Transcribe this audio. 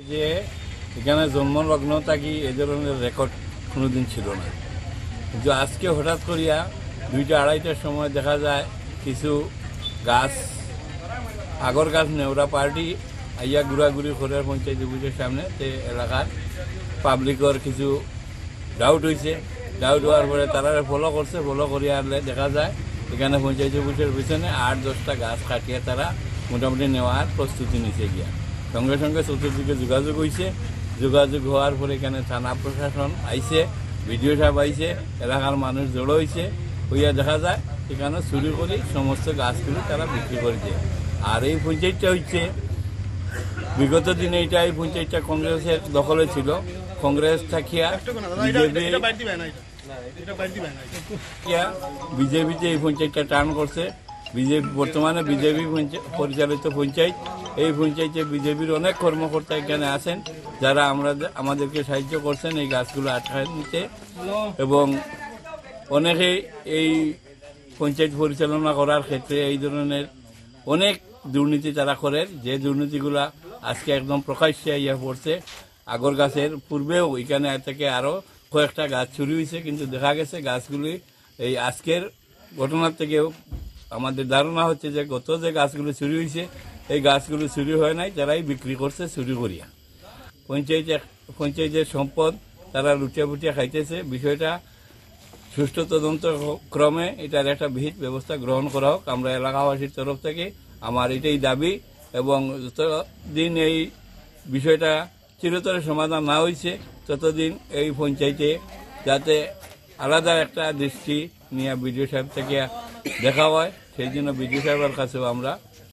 যে এখানে জন্মলগ্ন থাকি এ ধরনের রেকর্ড কোনোদিন ছিল না, কিন্তু আজকে হঠাৎ করিয়া 2টা-2:30টার সময় দেখা যায় কিছু গাছ আগর গাছ নেওরা পার্টি আইয়া ঘুরাঘুরি করে পঞ্চায়েত অফিসের সামনে তে এলাকার পাবলিকর কিছু ডাউট হয়েছে। ডাউট হওয়ার পরে তারা ফলো করছে, ফলো করিয়া আনলে দেখা যায় এখানে পঞ্চায়েত অফিসের পিছনে 8-10টা গাছ কাটিয়ে তারা মোটামুটি নেওয়ার প্রস্তুতি নিতে গিয়া সঙ্গে সঙ্গে চতুর্দিকে যোগাযোগ হয়েছে। যোগাযোগ হওয়ার পরে এখানে থানা প্রশাসন আইছে, বিডিও সাহেব আইছে, এলাকার মানুষ জড়ো হয়েছে, হইয়া দেখা যায় এখানে চুরি করে সমস্ত গাছগুলি তারা বিক্রি করেছে। আর এই পঞ্চায়েতটা হচ্ছে বিগত দিনে এই পঞ্চায়েতটা কংগ্রেসের দখলে ছিল। কংগ্রেস থাকিয়া বিজেপিতে এই পঞ্চায়েতটা টার্ন করছে। বর্তমানে বিজেপি পরিচালিত পঞ্চায়েত। এই পঞ্চায়েতে বিজেপির অনেক কর্মকর্তা এখানে আছেন যারা আমাদেরকে সাহায্য করছেন এই গাছগুলো আটকায় নিতে, এবং অনেকেই এই পঞ্চায়েত পরিচালনা করার ক্ষেত্রে এই ধরনের অনেক দুর্নীতি তারা করেন, যে দুর্নীতিগুলা আজকে একদম প্রকাশ্যে ইয়ে পড়ছে। আগর গাছের পূর্বেও এখানে থেকে আরো কয়েকটা গাছ চুরি হয়েছে, কিন্তু দেখা গেছে গাছগুলি এই আজকের ঘটনার থেকেও আমাদের ধারণা হচ্ছে যে গত যে গাছগুলো চুরি হয়েছে এই গাছগুলো চুরি হয় নাই, যারাই বিক্রি করছে চুরি করিয়া। পঞ্চায়েতের সম্পদ তারা লুটিয়া ফুটিয়া খাইতেছে। বিষয়টা সুষ্ঠু তদন্ত ক্রমে এটার একটা বিহিত ব্যবস্থা গ্রহণ করা হোক। আমরা এলাকাবাসীর তরফ থেকে আমার এটাই দাবি, এবং যতদিন এই বিষয়টা চিরতরে সমাধান না হয়েছে ততদিন এই পঞ্চায়েতে যাতে আলাদা একটা দৃষ্টি নিয়ে বিডিও সাহেব থেকে দেখা হয়, সেই জন্য বিডিও সাহেবের কাছেও আমরা